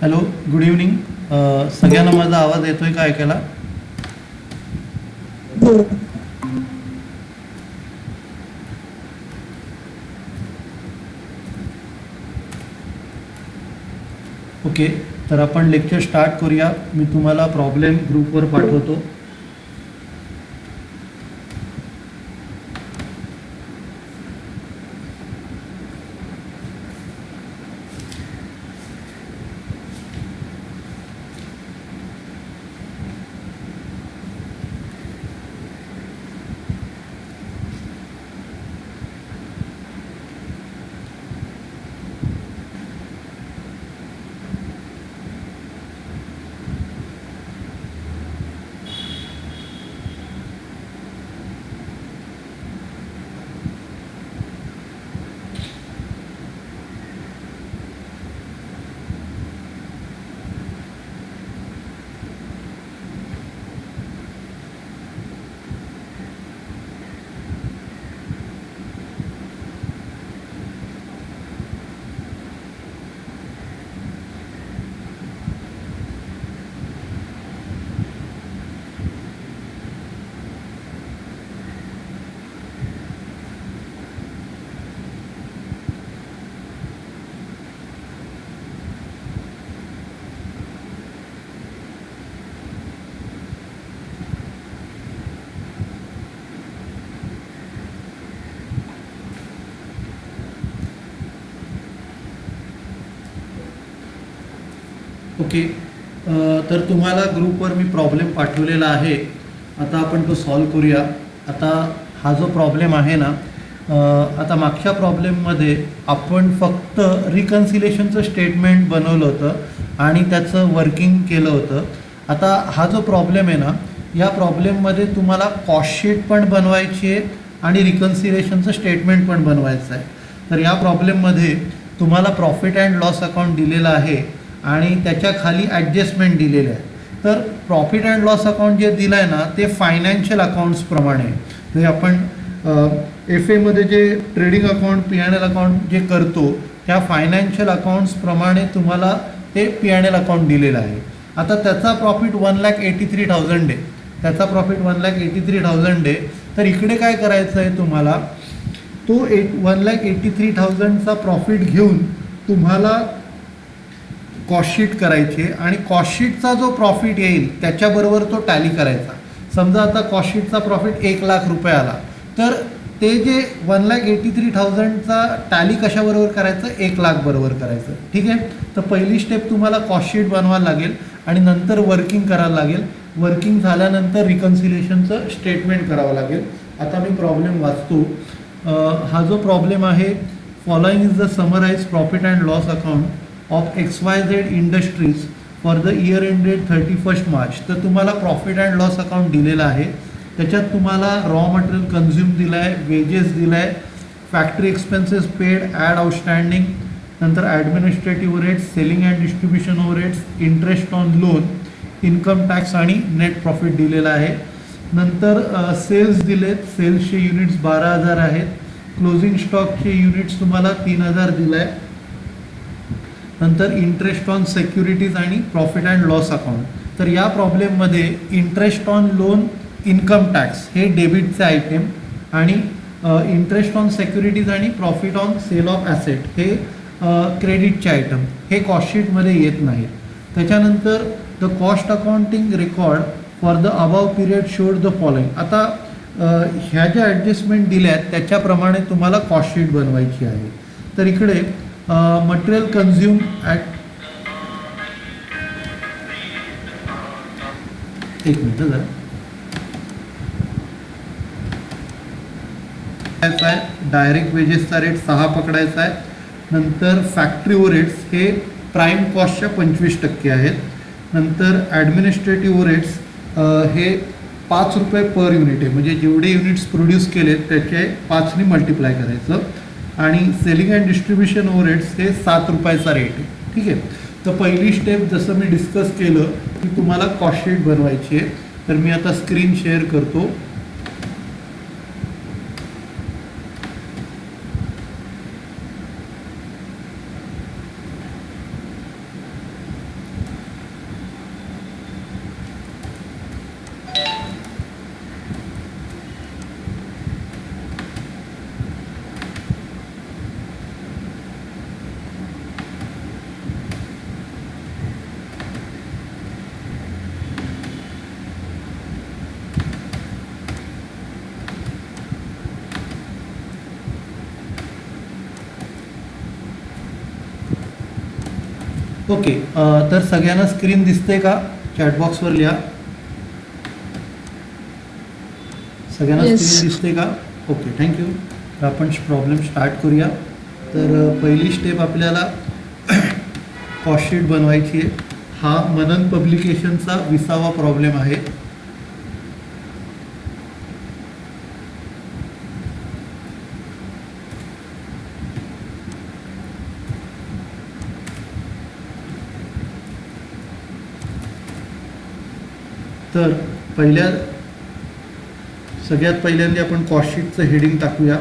Hello, good evening. सगळ्यांना माझा आवाज येतोय का ऐकायला? हो. ओके, तर आपण लेक्चर स्टार्ट करूया. मी तुम्हाला प्रॉब्लेम ग्रुपवर पाठवतो. ओके, तर तुम्हाला ग्रुपवर मी प्रॉब्लेम पाठवलेला आहे. आता आपण तो सॉल्व करूया. आता हा जो प्रॉब्लेम आहे ना, आता मागच्या प्रॉब्लेममध्ये आपण फक्त रिकन्सिलेशनचं स्टेटमेंट बनवलं होतं आणि त्याचं वर्किंग केलं होतं. आता हा जो प्रॉब्लेम आहे ना, या प्रॉब्लेममध्ये तुम्हाला कॉस्ट शीट पण बनवायची आहे आणि रिकन्सिलेशनचं स्टेटमेंट पण बनवायचं आहे. तर या प्रॉब्लेममध्ये तुम्हाला प्रॉफिट अँड लॉस अकाउंट दिलेला आहे आणि त्याच्या खाली ॲडजस्टमेंट दिलेले आहे. तर प्रॉफिट अँड लॉस अकाउंट जे दिलं आहे ना, ते फायनान्शियल अकाउंट्सप्रमाणे. जे आपण एफ एमध्ये जे trading account, P N L account जे करतो, त्या फायनान्शियल अकाउंट्सप्रमाणे तुम्हाला ते पी एन एल अकाउंट दिलेलं आहे. आता त्याचा प्रॉफिट 1,83,000 आहे. त्याचा प्रॉफिट 1,83,000 आहे. तर इकडे काय करायचं आहे तुम्हाला, तो 1,83,000चा प्रॉफिट घेऊन तुम्हाला कॉस्ट शीट करायची आहे आणि कॉस्ट शीटचा जो प्रॉफिट येईल त्याच्याबरोबर तो टॅली करायचा. समजा आता कॉस्ट शीटचा प्रॉफिट 1,00,000 रुपये आला, तर ते जे 1,83,000चा टॅली कशाबरोबर करायचं, 1,00,000 बरोबर करायचं. ठीक आहे. तर पहिली स्टेप तुम्हाला कॉस्ट शीट बनवायला लागेल आणि नंतर वर्किंग करायला लागेल. वर्किंग झाल्यानंतर रिकन्सिलेशनचं स्टेटमेंट करावं लागेल. आता मी प्रॉब्लेम वाचतो. हा जो प्रॉब्लेम आहे, following is the summarise profit and loss account of XYZ industries for the year ended 31 March. तर तुम्हाला प्रॉफिट अँड लॉस अकाउंट दिलेलं आहे. त्याच्यात तुम्हाला रॉ मटेरियल कन्झ्युम दिलं आहे, वेजेस दिलं आहे, factory expenses paid, add outstanding, नंतर administrative rates, selling and distribution overheads, interest on loan, income tax आणि नेट प्रॉफिट दिलेलं आहे. नंतर सेल्स दिलेत. सेल्सचे युनिट्स 12,000 आहेत. क्लोजिंग स्टॉकचे युनिट्स तुम्हाला 3,000 दिलं आहे. नंतर इंटरेस्ट ऑन सेक्युरिटीज आणि प्रॉफिट अँड लॉस अकाउंट. तर या प्रॉब्लेममध्ये interest on loan, income tax हे डेबिटचे आयटेम आणि इंटरेस्ट ऑन सेक्युरिटीज आणि profit on sale of asset हे क्रेडिटचे आयटम हे कॉस्ट शीटमध्ये येत नाहीत. त्याच्यानंतर the cost accounting record for the above period showed the following. आता ह्या ज्या ॲडजस्टमेंट दिल्या आहेत त्याच्याप्रमाणे तुम्हाला कॉस्ट शीट बनवायची आहे. तर इकडे मटेरियल कन्झ्युम ॲट, एक मिनिट जरा, आहे डायरेक्ट वेजेसचा रेट 6 पकडायचा आहे. नंतर फॅक्टरी ओव्हरहेड्स हे प्राईम कॉस्टच्या 25% आहेत. नंतर ॲडमिनिस्ट्रेटिव्ह ओव्हरहेड्स हे 5 रुपये पर युनिट आहे, म्हणजे जेवढे युनिट्स प्रोड्यूस केलेत त्याचे 5ने मल्टिप्लाय करायचं. आणि सेलिंग अँड डिस्ट्रीब्युशन ओव्हरहेड्स हे 7 रुपयाचा रेट आहे. ठीक आहे. तर पहिली स्टेप जसं मी डिस्कस केलं की तुम्हाला कॉस्ट शीट बनवायची आहे. तर मी आता स्क्रीन शेअर करतो. ओके, तर सगळ्यांना स्क्रीन दिसते का? चॅटबॉक्सवर लिहा. सगळ्यांना Yes. स्क्रीन दिसते का? Okay, thank you. तर आपण प्रॉब्लेम स्टार्ट करूया. तर पहिली स्टेप आपल्याला कॉस्ट शीट बनवायची आहे. हा मनन पब्लिकेशनचा 20वा प्रॉब्लेम आहे. तर सगळ्यात पहिल्यांदा आपण कॉस्ट शीटचं हेडिंग टाकूया.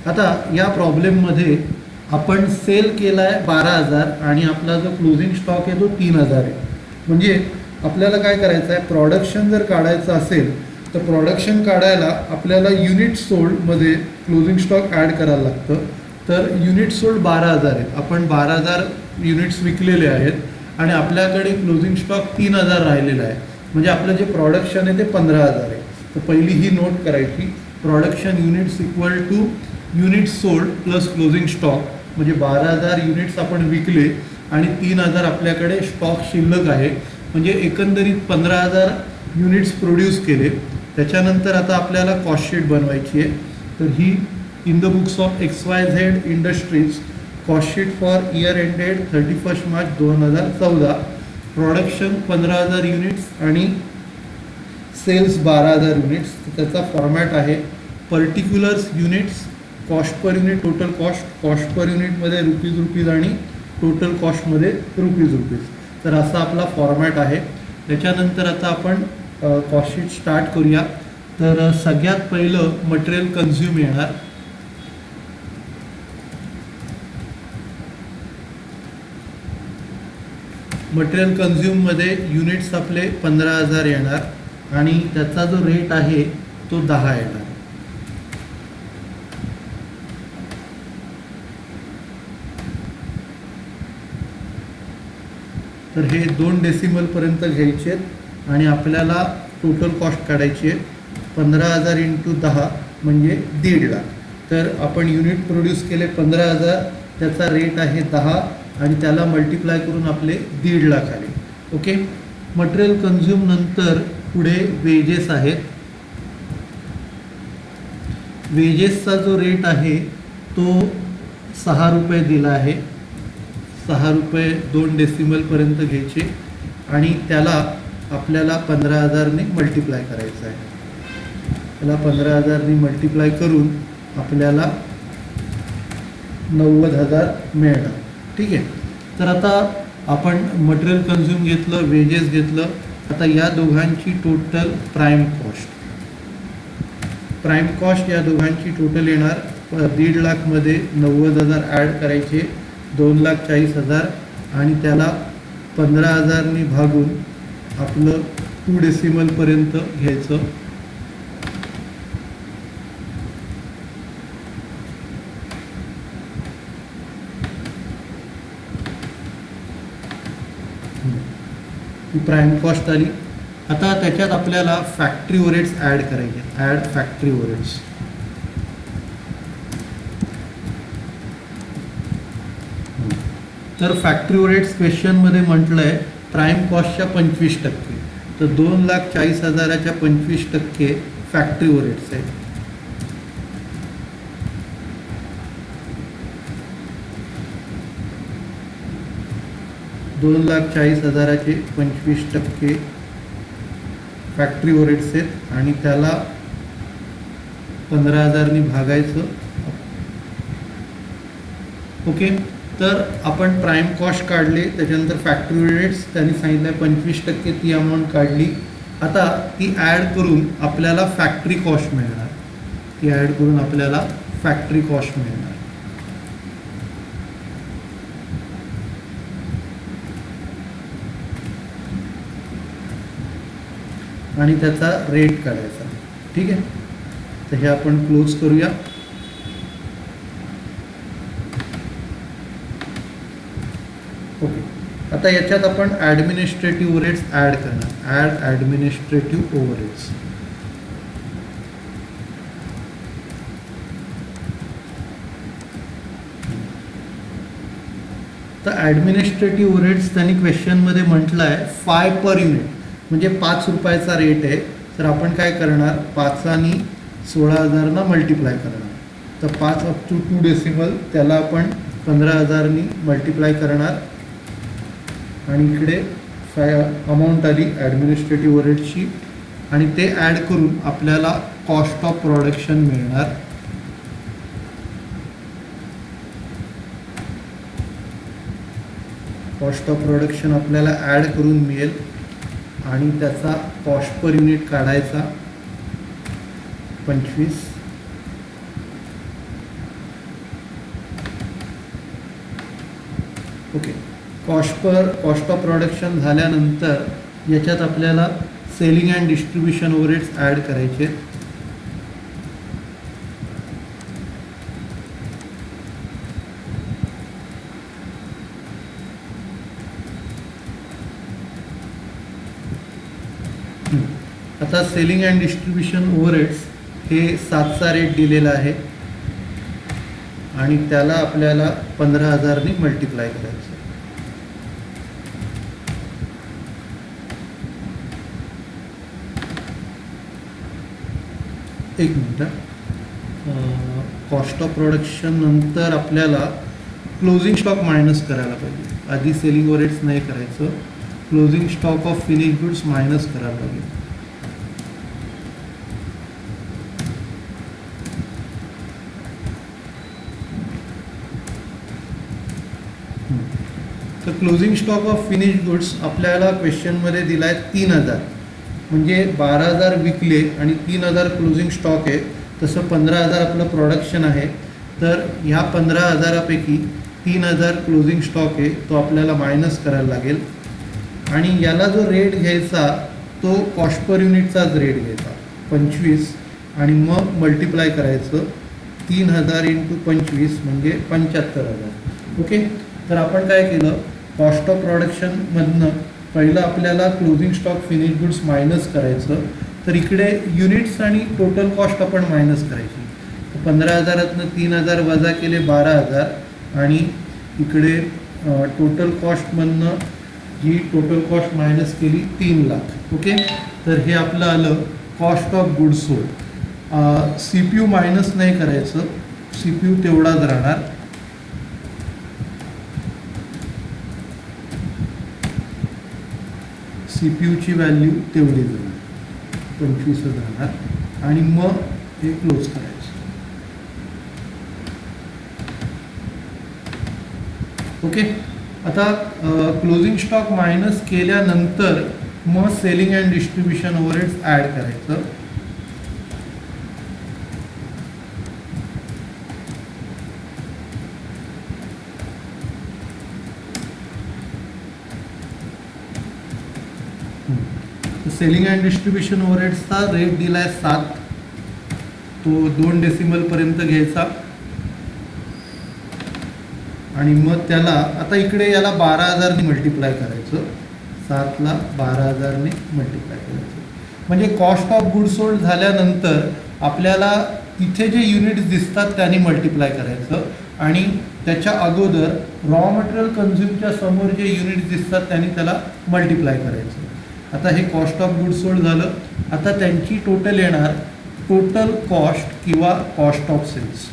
आता या प्रॉब्लेममध्ये आपण सेल केला आहे 12,000 आणि आपला जो क्लोजिंग स्टॉक आहे तो 3,000 आहे. म्हणजे आपल्याला काय करायचं आहे, प्रोडक्शन जर काढायचं असेल तर प्रोडक्शन काढायला आपल्याला युनिट सोल्डमध्ये क्लोजिंग स्टॉक ॲड करायला लागतं. तर युनिट सोल्ड 12,000 आहेत. आपण 12,000 युनिट्स विकलेले आहेत आणि आपल्याकडे क्लोजिंग स्टॉक 3,000 राहिलेला आहे. म्हणजे आपलं जे प्रोडक्शन आहे ते 15,000 आहे. तर पहिली ही नोट करायची, production units equal to units sold plus closing stock. म्हणजे 12,000 युनिट्स आपण विकले आणि 3,000 आपल्याकडे स्टॉक शिल्लक आहे. म्हणजे एकंदरीत 15,000 युनिट्स प्रोड्यूस केले. त्याच्यानंतर आता आपल्याला कॉस्ट शीट बनवायची आहे. तर ही in the books of XYZ industries cost sheet for year ended 31 March 2014. Production 15,000 units आणि सेल्स 12,000 युनिट्स. त्याचा फॉर्मॅट आहे particulars units, cost per unit, total cost, cost per युनिटमध्ये रुपीज आणि टोटल कॉस्टमध्ये रुपीज. तर असा आपला फॉर्मॅट आहे. त्याच्यानंतर आता आपण कॉस्ट शीट स्टार्ट करूया. तर सगळ्यात पहिलं मटेरियल कन्झ्युम येणार. मटेरियल कन्झ्युममध्ये युनिट्स आपले 15,000 येणार आणि त्याचा जो रेट आहे तो 10 येणार. तर हे 2 डेसिमलपर्यंत घ्यायचे आहेत आणि आपल्याला टोटल कॉस्ट काढायची आहे. 15,000 इंटू 10 म्हणजे 1.5 लाख. तर आपण युनिट प्रोड्यूस केले 15,000, त्याचा रेट आहे 10 आणि त्याला मल्टिप्लाय करून आपले 1.5 लाख आले. ओके, मटेरियल कन्झ्युम नंतर पुढे वेजेस आहेत. वेजेसचा जो रेट आहे तो 6 रुपये दिला आहे. 6 रुपये 2 डेसिमलपर्यंत घ्यायचे आणि त्याला आपल्याला 15,000ने मल्टिप्लाय करायचं आहे. त्याला 15,000ने मल्टिप्लाय करून आपल्याला 90,000 मिळणार. ठीक आहे. तर आता आपण मटेरियल कन्झ्युम घेतलं, वेजेस घेतलं. आता या दोघांची टोटल प्राईम कॉस्ट या दोघांची टोटल येणार 1.5 लाखमध्ये 90,000 ॲड करायचे, 2,40,000 आणि त्याला 15,000ने भागून आपलं 2 डेसिमलपर्यंत घ्यायचं. ही प्राईम कॉस्ट आली. आता त्याच्यात आपल्याला फॅक्टरी ओव्हरहेड्स ॲड करायचे. Add factory overheads. तर फॅक्टरी ओव्हरहेड्स क्वेश्चनमध्ये म्हटलं आहे प्राईम कॉस्टच्या 25%. तर 2,40,000च्या 25% फॅक्टरी ओव्हरहेड्स आहे. $2,40,000चे 25% फॅक्टरी ओव्हरहेड्स आहेत आणि त्याला 15,000ने भागायचं. ओके, तर आपण प्राईम कॉस्ट काढले, त्याच्यानंतर फॅक्टरी ओव्हरहेड्स त्यांनी सांगितलं 25% ती अमाऊंट काढली. आता ती ॲड करून आपल्याला फॅक्टरी कॉस्ट मिळणार. ती ॲड करून आपल्याला फॅक्टरी कॉस्ट मिळणार. आणि त्याचा रेट काढायचा. ठीक आहे, तर हे आपण क्लोज करूया. ओके, आता याच्यात आपण ॲडमिनिस्ट्रेटिव्ह ओव्हरहेड्स ॲड करणार. Add administrative overheads. तर ॲडमिनिस्ट्रेटिव्ह ओव्हरहेड्स त्यांनी क्वेश्चनमध्ये म्हटलं आहे 5 पर युनिट, म्हणजे 5 रुपयाचा रेट आहे. तर आपण काय करणार, 5 आणि 16,000 मल्टिप्लाय करणार. तर 5 अप टू 2 डेसिमल त्याला आपण 15,000 मल्टिप्लाय करणार. आणि इकडे अमाऊंट आली ॲडमिनिस्ट्रेटिव्ह ओव्हरहेडची, आणि ते ॲड करून आपल्याला कॉस्ट ऑफ प्रोडक्शन मिळणार. कॉस्ट ऑफ प्रोडक्शन आपल्याला ॲड करून मिळेल आणि त्याचा कॉस्ट पर युनिट काढायचा 25. ओके, कॉस्ट ऑफ प्रोडक्शन झाल्यानंतर याच्यात आपल्याला selling and distribution overheads add करायचे. आता सेलिंग अँड डिस्ट्रीब्युशन ओव्हरहेड्स हे 7चा रेट दिलेला आहे आणि त्याला आपल्याला 15,000 मल्टिप्लाय करायचं. एक मिनटं, कॉस्ट ऑफ प्रोडक्शन नंतर आपल्याला क्लोजिंग स्टॉक मायनस करायला पाहिजे. आधी सेलिंग ओव्हरहेड्स नाही करायचं, closing stock of finish goods minus करायला पाहिजे. तर closing stock of finish goods आपल्याला क्वेश्चनमध्ये दिला आहे 3,000, म्हणजे 12,000 विकले आणि 3,000 क्लोजिंग स्टॉक आहे. तसं 15,000 आपलं प्रोडक्शन आहे. तर ह्या 15,000पैकी 3,000 क्लोजिंग स्टॉक आहे, तो आपल्याला मायनस करायला लागेल. आणि याला जो रेट घ्यायचा तो कॉस्ट पर युनिटचाच रेट घ्यायचा 25, आणि मग मल्टिप्लाय करायचं 3,000 × 25 म्हणजे 75,000. ओके, तर आपण काय केलं, कॉस्ट ऑफ प्रोडक्शनमधनं पहिलं आपल्याला closing stock finish goods minus करायचं. तर इकडे युनिट्स आणि टोटल कॉस्ट आपण मायनस करायची. 15,000तनं 3,000 वजा केले 12,000, आणि इकडे टोटल कॉस्टमधनं जी टोटल कॉस्ट मायनस केली 3 लाख. ओके, तर हे आपलं आलं cost of goods sold. CPU minus नाही करायचं, CPU तेवढाच राहणार. CPUची व्हॅल्यू तेवढीच राहणार, 25 राहणार. आणि मग हे क्लोज करायचं. ओके, आता क्लोजिंग स्टॉक मायनस केल्यानंतर मग selling and distribution overheads add करायचं. सेलिंग अँड डिस्ट्रीब्युशन ओव्हरहेड्सचा रेट दिला आहे 7, तो 2 डेसिमलपर्यंत घ्यायचा. आणि मग त्याला आता इकडे याला 12,000 मल्टिप्लाय करायचं. 7ला 12,000 मल्टिप्लाय करायचं, म्हणजे कॉस्ट ऑफ गुड सोल्ड झाल्यानंतर आपल्याला इथे जे युनिट्स दिसतात त्यांनी मल्टिप्लाय करायचं, आणि त्याच्या अगोदर रॉ मटेरियल कन्झ्युमच्या समोर जे युनिट्स दिसतात त्यांनी त्याला मल्टिप्लाय करायचं. आता हे कॉस्ट ऑफ गुड सोल्ड झालं. आता त्यांची टोटल येणार टोटल कॉस्ट किंवा cost of sales.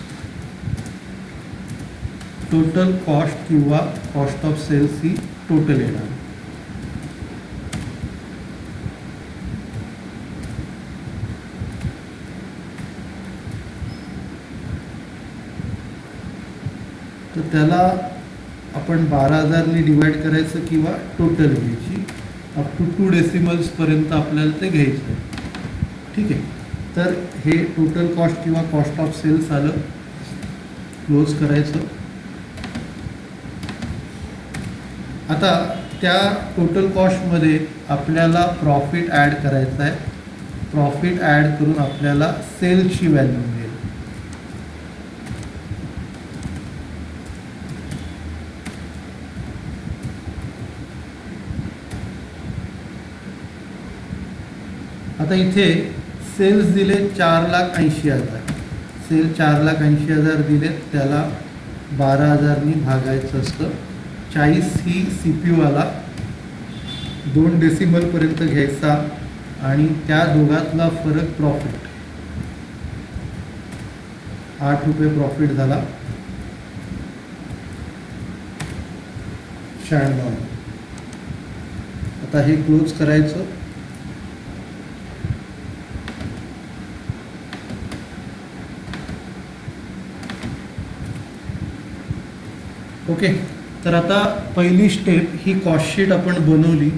Total cost किंवा कॉस्ट ऑफ सेल्स ही टोटल येणार. तर त्याला आपण 12,000 डिवाइड करायचं किंवा टोटल घ्यायची. अप टू 2 डेसिमल्सपर्यंत आपल्याला ते घ्यायचं आहे. ठीक आहे. तर हे टोटल कॉस्ट किंवा कॉस्ट ऑफ सेल्स आलं. क्लोज करायचं. आता त्या टोटल कॉस्टमध्ये आपल्याला प्रॉफिट ॲड करायचं आहे. प्रॉफिट ॲड करून आपल्याला सेलची व्हॅल्यू मिळेल. आता इथे सेल्स दिले 4,80,000. सेल 4,80,000 दिलेत, त्याला 12,000नी भागायचं असतं. 40 ही CPU आला, 2 डेसिमलपर्यंत घ्यायचा आणि त्या दोघातला फरक प्रॉफिट. 8 रुपये प्रॉफिट झाला. 96. आता हे क्लोज करायचं. ओके. तर आता पहिली स्टेप ही कॉस्टशीट आपण बनवली.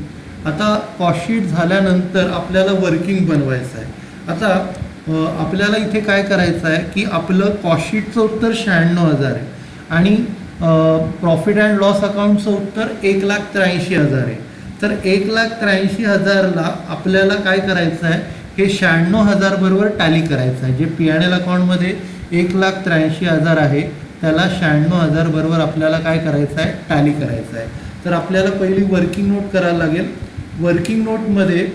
आता कॉस्टशीट झाल्यानंतर आपल्याला वर्किंग बनवायचं आहे. आता आपल्याला इथे काय करायचं आहे की आपलं कॉस्टशीटचं उत्तर 96,000 आहे आणि प्रॉफिट अँड लॉस अकाउंटचं उत्तर 1,83,000 आहे. तर 1,83,000ला आपल्याला काय करायचं आहे, हे 96,000 बरोबर टॅली करायचं आहे. जे P&L अकाउंटमध्ये 1,83,000 आहे त्याला 96,000 बरोबर आपल्याला काय करायचं आहे, टॅली करायचं आहे. तर आपल्याला पहिली वर्किंग नोट करायला लागेल. वर्किंग नोटमध्ये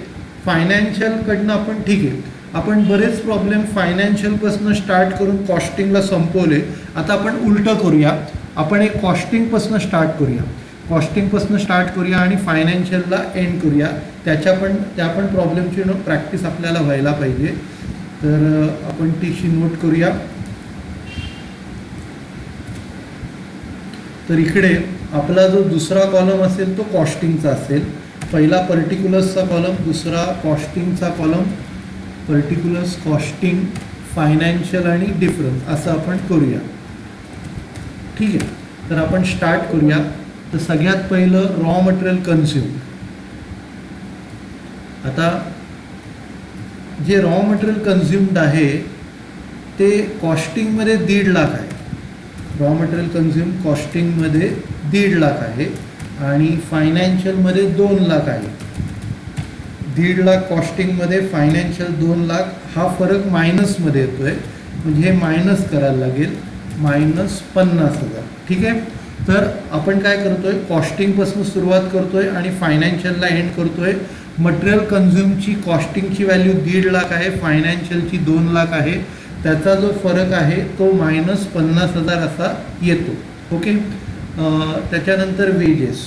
फायनान्शियलकडनं आपण ठीक आहे, आपण बरेच प्रॉब्लेम फायनान्शियलपासून स्टार्ट करून कॉस्टिंगला संपवले. आता आपण उलटं करूया. आपण एक कॉस्टिंगपासून स्टार्ट करूया. कॉस्टिंगपासून स्टार्ट करूया आणि फायनान्शियलला एंड करूया. त्या पण प्रॉब्लेमची प्रॅक्टिस आपल्याला व्हायला पाहिजे. तर आपण तीशी नोट करूया. तर इकडे आपला जो दुसरा कॉलम असेल तो कॉस्टिंगचा असेल. पहिला पर्टिक्युलर्सचा कॉलम, दुसरा कॉस्टिंगचा कॉलम. पर्टिक्युलर्स, कॉस्टिंग, फायनान्शियल आणि डिफरन्स असं आपण करूया. ठीक आहे. तर आपण स्टार्ट करूया. तर सगळ्यात पहिलं रॉ मटेरियल कन्झ्युम. आता जे रॉ मटेरियल कन्झ्युम्ड आहे ते कॉस्टिंगमध्ये 1.5 लाख आहे. रॉ मटेरियल कन्झ्युम कॉस्टिंगमध्ये 1.5 लाख आहे आणि फायनान्शियलमध्ये 2 लाख आहे. 1.5 लाख कॉस्टिंगमध्ये, फायनान्शियल 2 लाख. हा फरक मायनसमध्ये येतो आहे, म्हणजे हे मायनस करायला लागेल. -50,000. ठीक आहे. तर आपण काय करतो आहे, कॉस्टिंगपासून सुरुवात करतो आहे आणि फायनान्शियलला एंड करतो आहे. मटेरियल कन्झ्युमची कॉस्टिंगची व्हॅल्यू 1.5 लाख आहे, फायनान्शियलची 2 लाख आहे. त्याचा जो फरक आहे तो -50,000 असा येतो. ओके. त्याच्यानंतर वेजेस.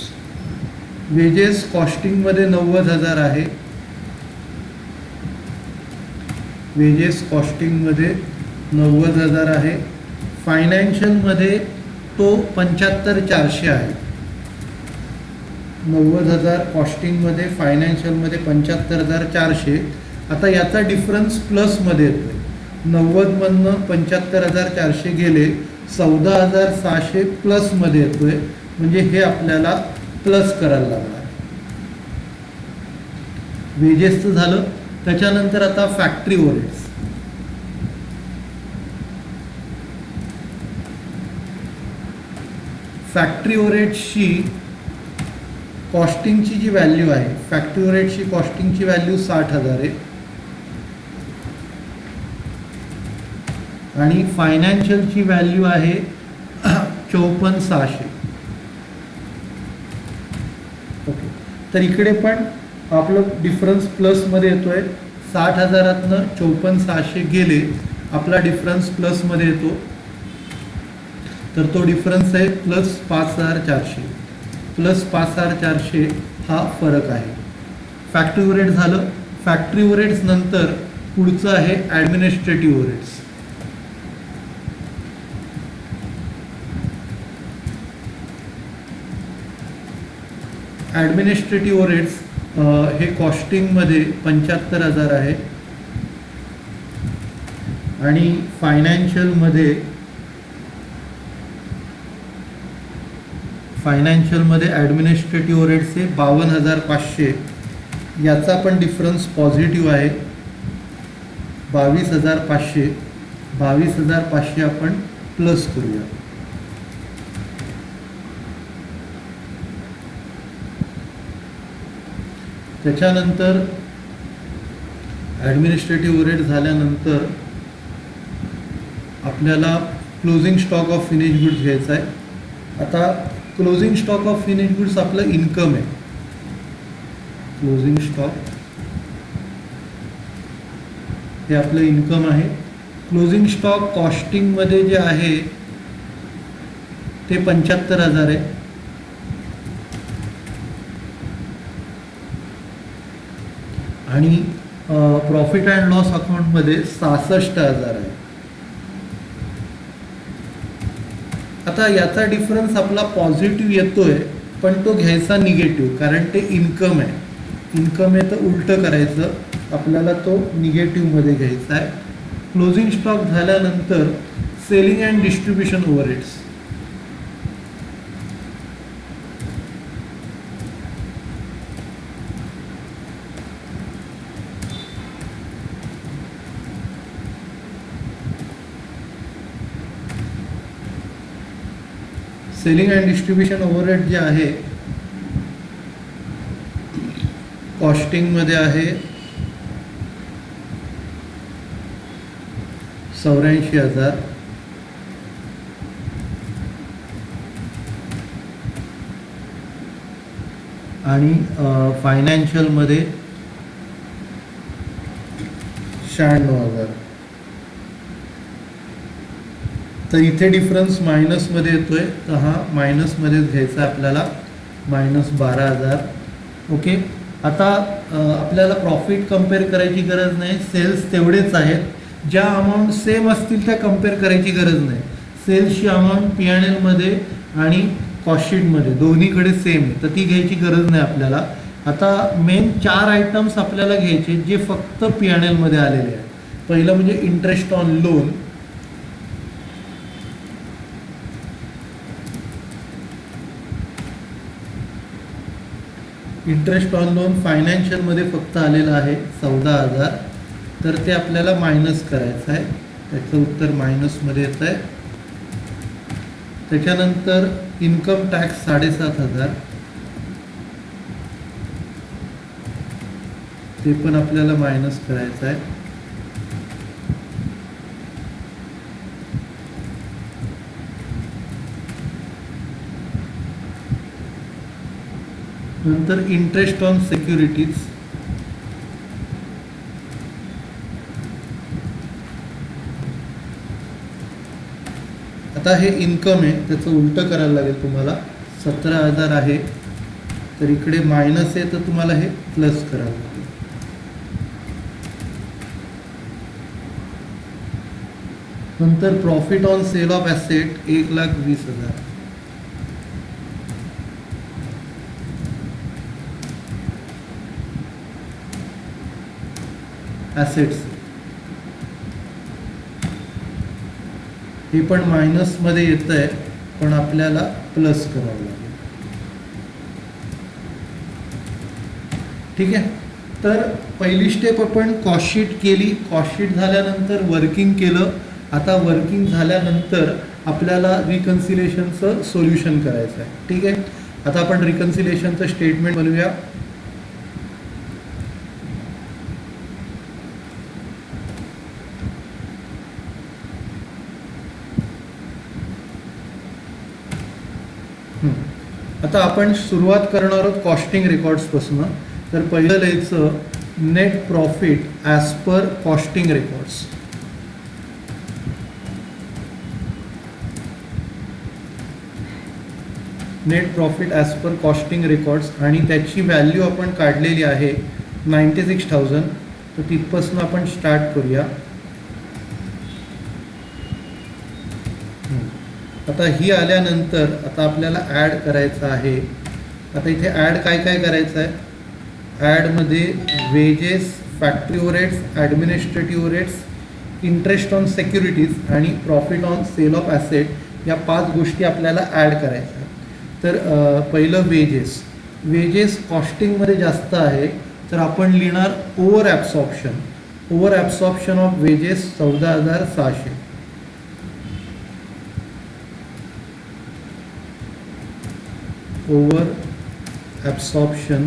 वेजेस कॉस्टिंगमध्ये 90,000 आहे. वेजेस कॉस्टिंगमध्ये 90,000 आहे. फायनान्शियलमध्ये तो 75,400 आहे. 90,000 कॉस्टिंगमध्ये, फायनान्शियलमध्ये 75,400. आता याचा डिफरन्स प्लसमध्ये येतो आहे. 90मधनं 75,400 गेले, 14,600 प्लसमध्ये येतो आहे, म्हणजे हे आपल्याला प्लस करायला लागणार. वेजेसचं झालं. त्याच्यानंतर आता फॅक्टरी ओव्हरहेड्स. फॅक्टरी ओव्हरहेड्सची कॉस्टिंगची जी व्हॅल्यू आहे, फॅक्टरी ओव्हरहेड्सची कॉस्टिंगची व्हॅल्यू 60,000 आहे आणि फायनान्शियलची व्हॅल्यू आहे 54,600. ओके. तर इकडे पण आपलं डिफरन्स प्लसमध्ये येतो आहे. 60,000तनं 54,600 गेले, आपला डिफरन्स प्लसमध्ये येतो. तर तो डिफरन्स आहे +5,400. +5,400 हा फरक आहे. फॅक्टरी ओव्हरहेड झालं. फॅक्टरी ओव्हरहेड्स नंतर पुढचं आहे ॲडमिनिस्ट्रेटिव्ह ओव्हरहेड्स. ॲडमिनिस्ट्रेटिव्ह ओव्हरहेड्स हे कॉस्टिंगमध्ये 75,000 आहे आणि फायनान्शियलमध्ये ॲडमिनिस्ट्रेटिव्ह ओव्हरहेड्स हे 52,500. याचा पण डिफरन्स पॉझिटिव्ह आहे. 22,500 22,500 आपण प्लस करूया. त्याच्यानंतर ॲडमिनिस्ट्रेटिव्ह ओव्हरहेड झाल्यानंतर आपल्याला closing stock of finish goods घ्यायचा आहे. आता closing stock of finish goods आपलं इन्कम आहे. क्लोजिंग स्टॉक हे आपलं इन्कम आहे. क्लोजिंग स्टॉक कॉस्टिंगमध्ये जे आहे ते 75,000 आहे. आणि प्रॉफिट अँड लॉस अकाउंटमध्ये 66,000 आहे. आता याचा डिफरन्स आपला पॉझिटिव्ह येतोय, पण तो घ्यायचा निगेटिव्ह, कारण ते इन्कम आहे. इन्कम आहे तर उलटं करायचं, आपल्याला तो निगेटिव्हमध्ये घ्यायचा आहे. क्लोजिंग स्टॉक झाल्यानंतर selling and distribution overheads. Selling and distribution overhead जे आहे कॉस्टिंगमध्ये आहे 84,000. आणि फायनान्शियलमध्ये 96,000. तर इथे डिफरन्स मायनसमध्ये येतोय, तर हा मायनसमध्येच घ्यायचा आपल्याला, -12,000. ओके. आता आपल्याला प्रॉफिट कम्पेअर करायची गरज नाही, सेल्स तेवढेच आहेत. ज्या अमाऊंट सेम असतील त्या कम्पेअर करायची गरज नाही. सेल्सची अमाऊंट P&Lमध्ये आणि कॉस्टशीटमध्ये दोन्हीकडे सेम आहे, तर ती घ्यायची गरज नाही आपल्याला. आता मेन 4 आयटम्स आपल्याला घ्यायचे जे फक्त P&Lमध्ये आलेले आहेत. पहिलं म्हणजे interest on loan. Interest on loan फायनान्शियलमध्ये फक्त आलेलं आहे 14,000, तर ते आपल्याला मायनस करायचं आहे. त्याचं उत्तर मायनसमध्ये येतं आहे. त्याच्यानंतर इन्कम टॅक्स 7,500, ते पण आपल्याला मायनस करायचं आहे. नंतर इंटरेस्ट ऑन सिक्युरिटीज. आता हे इन्कम आहे, त्याचं उलटं करायला लागेल तुम्हाला. 17,000 आहे, तर इकडे मायनस आहे, तर तुम्हाला हे प्लस करावं लागेल. नंतर profit on sale of asset 1,20,000. Assets हे पण मायनसमध्ये येतं आहे, पण आपल्याला प्लस करावं लागेल. ठीक आहे. तर पहिली स्टेप आपण कॉस्टशीट केली. कॉस्टशीट झाल्यानंतर वर्किंग केलं. आता वर्किंग झाल्यानंतर आपल्याला रिकन्सिलेशनचं सोल्युशन करायचं आहे. ठीक आहे. आता आपण रिकन्सिलेशनचं स्टेटमेंट बनवूया. आता आपण सुरुवात करणार आहोत कॉस्टिंग रेकॉर्ड्सपासून. तर पहिलं लिहायचं net profit as per costing records. Net profit as per costing records, आणि त्याची व्हॅल्यू आपण काढलेली आहे 96,000. तर तिथपासून आपण स्टार्ट करूया. आता ही आल्यानंतर आता आपल्याला ॲड करायचं आहे. आता इथे ॲड काय काय करायचं आहे. ॲडमध्ये wages, factory overheads, administrative overheads, interest on securities आणि profit on sale of asset, या 5 गोष्टी आपल्याला ॲड करायच्या आहेत. तर पहिलं वेजेस. वेजेस कॉस्टिंगमध्ये जास्त आहे, तर आपण लिहिणार over absorption. Over absorption of wedges 14,600. Over absorption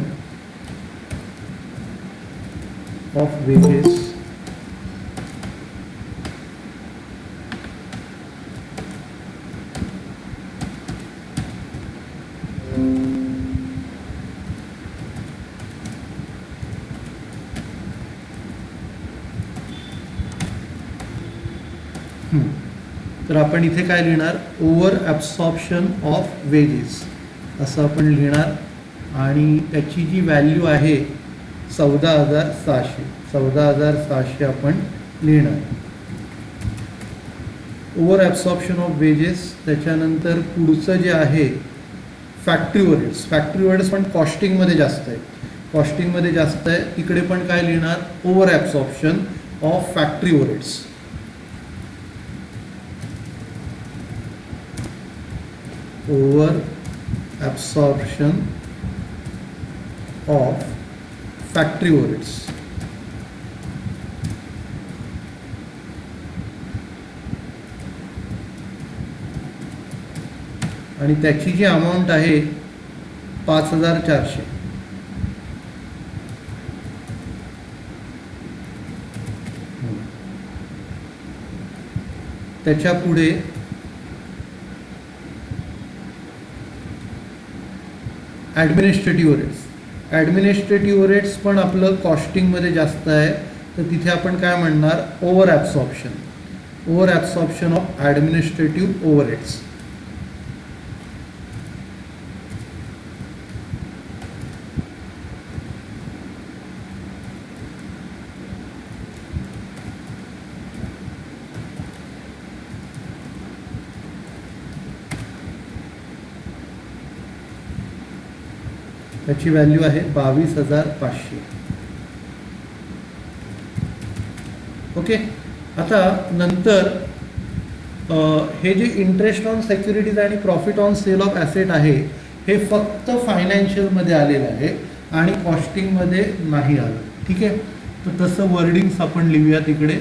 of wedges तर आपण इथे काय लिहिणार, ओव्हर ॲब्सॉर्प्शन ऑफ वेजेस असं आपण लिहिणार आणि त्याची जी व्हॅल्यू आहे 14,600 आपण लिहिणार. Over absorption of wedges. त्याच्यानंतर पुढचं जे आहे फॅक्टरी ओव्हरहेड्स. फॅक्टरी ओव्हरहेड्स पण कॉस्टिंगमध्ये जास्त आहे, कॉस्टिंगमध्ये जास्त आहे. तिकडे पण काय लिहिणार, over absorption of factory overheads. Over absorption of factory overheads. आणि त्याची जी अमाऊंट आहे 5,400. त्याच्या पुढे ॲडमिनिस्ट्रेटिव्ह ओव्हरहेड्स. ॲडमिनिस्ट्रेटिव्ह ओव्हरहेड्स पण आपलं कॉस्टिंगमध्ये जास्त आहे, तर तिथे आपण काय म्हणणार, over absorption. Over absorption of administrative overheads. त्याची व्हॅल्यू आहे 22,500. ओके. आता नंतर हे जे इंटरेस्ट ऑन सेक्युरिटीज आणि profit on sale of asset आहे हे फक्त फायनान्शियलमध्ये आलेलं आहे आणि कॉस्टिंगमध्ये नाही आलं. ठीक आहे, तर तसं वर्डिंग्स आपण लिहूया तिकडे.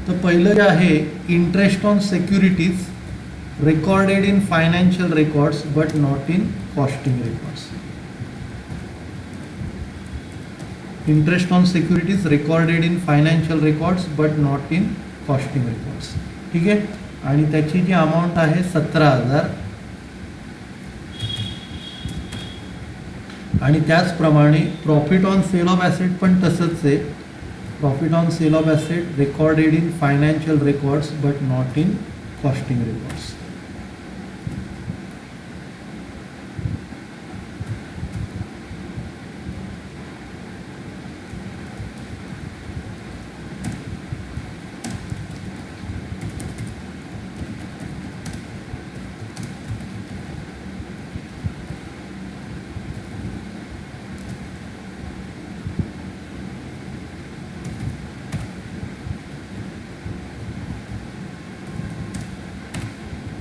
तर पहिलं जे आहे, interest on securities recorded in financial records but not in costing records. Interest on securities recorded in financial records but not in costing records. ठीक आहे. आणि त्याची जी अमाऊंट आहे 17,000. आणि त्याचप्रमाणे profit on sale of asset पण तसंच आहे. Profit on sale of asset recorded in financial records but not in costing records.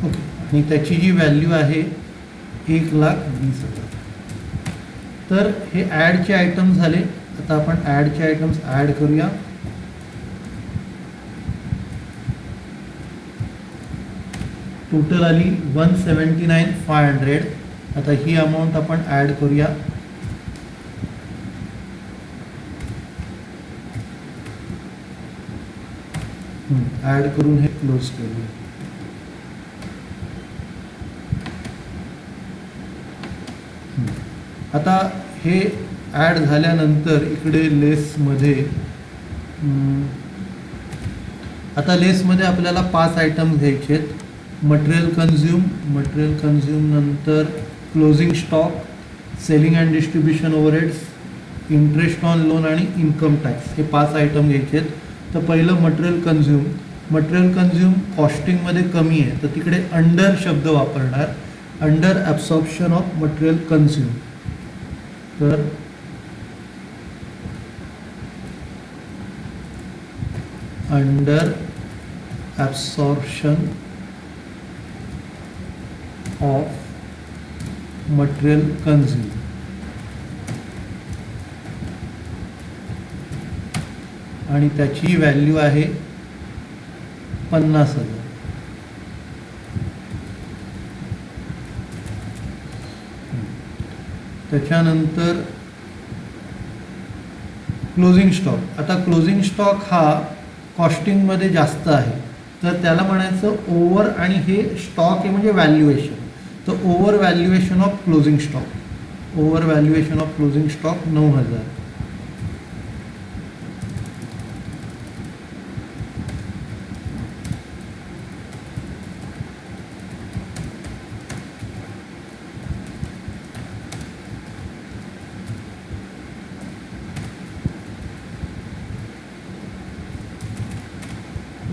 Okay. आणि त्याची जी व्हॅल्यू आहे 1,20,000. तर हे ॲडचे आयटम झाले. आता आपण ॲडचे आयटम्स ॲड करूया. टोटल आली 179,500. आता ही अमाऊंट आपण ॲड करूया. ॲड करून हे क्लोज करूया. आता हे ॲड झाल्यानंतर इकडे लेसमध्ये आता लेसमध्ये आपल्याला 5 आयटम घ्यायचे आहेत. मटेरियल कन्झ्यूम, नंतर closing stock, selling and distribution overheads, interest on loan आणि इन्कम टॅक्स. हे 5 आयटम घ्यायचे आहेत. तर पहिलं मटेरियल कन्झ्यूम कॉस्टिंगमध्ये कमी आहे, तर तिकडे अंडर शब्द वापरणार. Under absorption of material consume. तर under absorption of material consume आणि त्याची व्हॅल्यू आहे 50,000. त्याच्यानंतर क्लोजिंग स्टॉक. आता क्लोजिंग स्टॉक हा कॉस्टिंगमध्ये जास्त आहे, तर त्याला म्हणायचं ओव्हर, आणि हे स्टॉक आहे म्हणजे व्हॅल्युएशन, तर over valuation of closing stock. Over valuation of closing stock 9,000.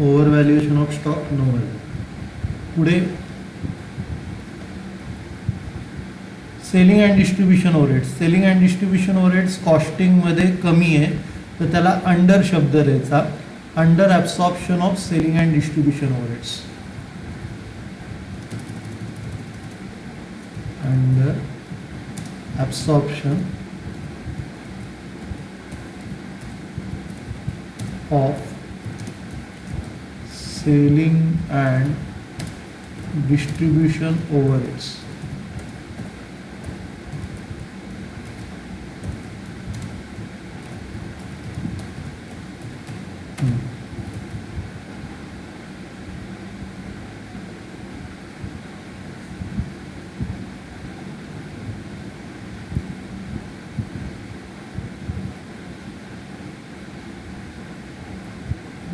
Over valuation of stock 9,000. पुढे selling and distribution overheads. Selling and distribution overheads कॉस्टिंगमध्ये कमी आहे, तर त्याला अंडर शब्द द्यायचा. Under absorption of selling and distribution overheads. Under absorption of selling and distribution overheads.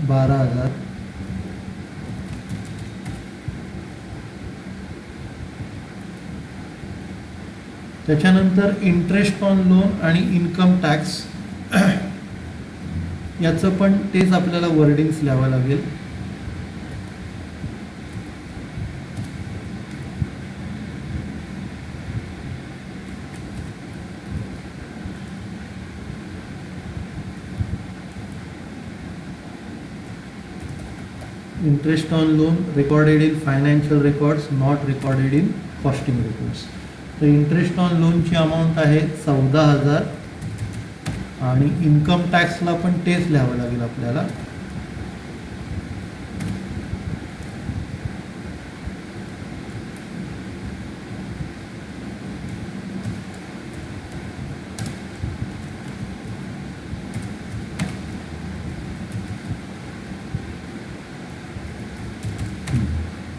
$12,000. त्याच्यानंतर interest on loan आणि इन्कम टॅक्स, याचं पण तेच आपल्याला वर्डिंग्स लिहावं लागेल. Interest on loan recorded in financial records, not recorded in costing records. तर interest on लोनची अमाऊंट आहे 14,000 आणि इन्कम टॅक्सला पण तेच लिहावं लागेल आपल्याला.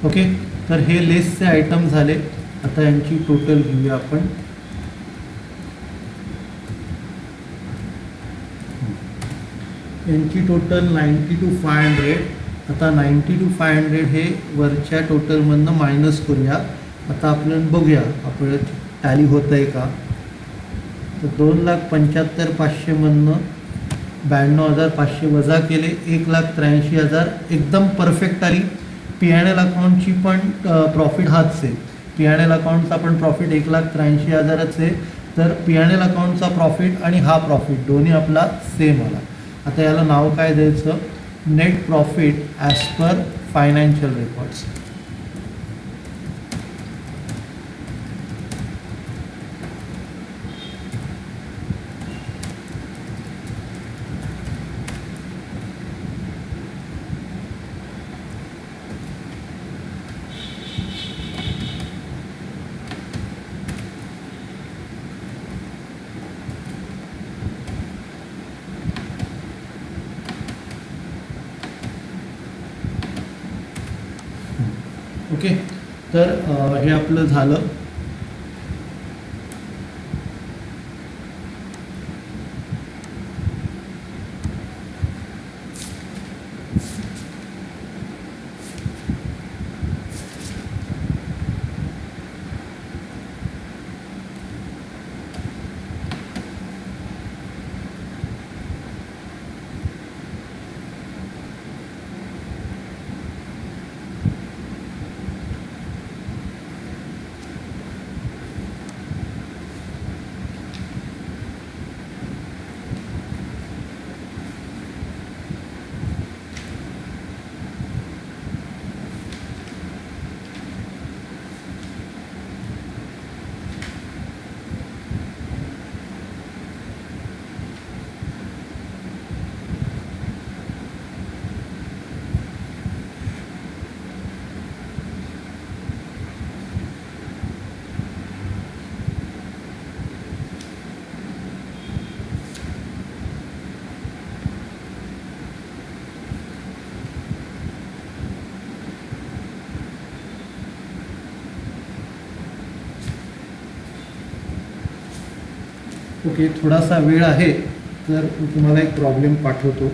ओके, तर हे लेसचे आयटम झाले. आता यांची टोटल घेऊया आपण. यांची टोटल 90 to 500. आता 90 to 500 हे वरच्या टोटलमधनं मायनस करूया. आता आपण बघूया आपलं टॅली होतं आहे का. तर 2,75,500मधनं 92,500 वजा केले, 1,83,000 एकदम परफेक्ट आली. P&L अकाउंटची पण प्रॉफिट हाच आहे. P&L अकाउंटचा पण प्रॉफिट 1,83,000च आहे. तर P&L अकाउंटचा प्रॉफिट आणि हा प्रॉफिट दोन्ही आपला सेम आला. आता याला नाव काय द्यायचं, net profit as per financial records. Okay, तर हे आपलं झालं. ओके, थोडासा वेळ आहे तर मी तुम्हाला एक प्रॉब्लेम पाठवतो.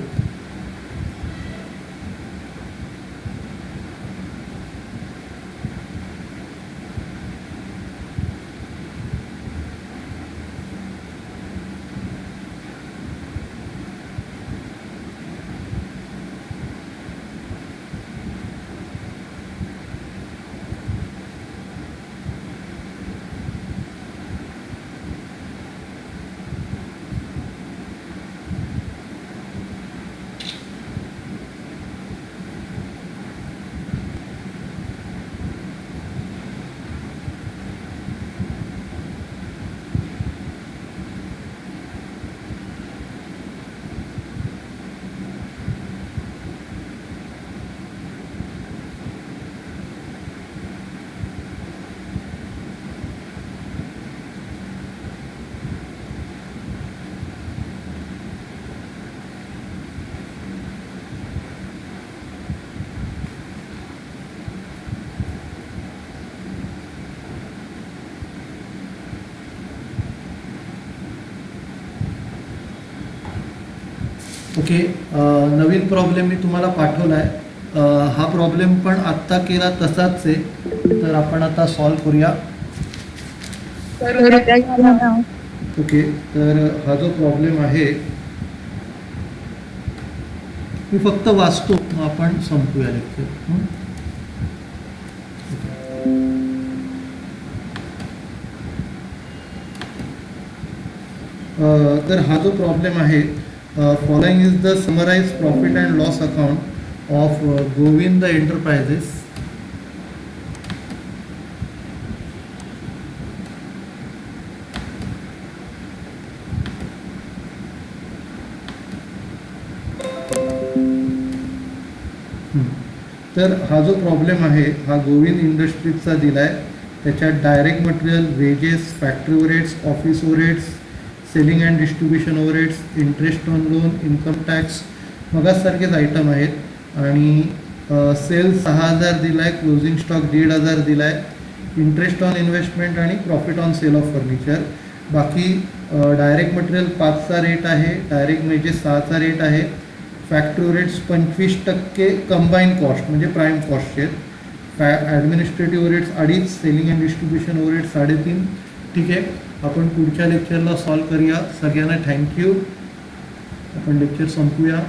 ओके, नवीन प्रॉब्लेम मी तुम्हाला पाठवला आहे. हा प्रॉब्लेम पण आत्ता केला तसाच आहे, तर आपण आता सॉल्व करूया. ओके, तर हा जो प्रॉब्लेम आहे मी फक्त वाचतो, मग आपण संपूया लेक्चर. तर हा जो प्रॉब्लेम आहे, following is the summarized profit and loss account of Govind Enterprises. तर हा जो प्रॉब्लेम आहे हा गोविंद इंडस्ट्रीजचा दिला आहे. त्याच्यात direct material, wages, factory overheads, office overheads, selling and distribution overheads, interest on loan, income tax मगासारखेच आयटम आहेत. आणि सेल्स 6,000 दिला आहे, क्लोजिंग स्टॉक 1,500 दिला आहे, इंटरेस्ट ऑन इन्व्हेस्टमेंट आणि profit on sale of furniture. बाकी डायरेक्ट मटेरियल 5चा रेट आहे, डायरेक्ट वेजेस 6चा रेट आहे, फॅक्टरी ओव्हरहेड्स 25% कंबाईन कॉस्ट म्हणजे प्राईम कॉस्टचे, administrative overheads 2.5, selling and distribution overheads 3.5. ठीक आहे, आपण पुढच्या लेक्चरला सॉल्व करूया. सगळ्यांना थँक्यू. आपण लेक्चर संपूया.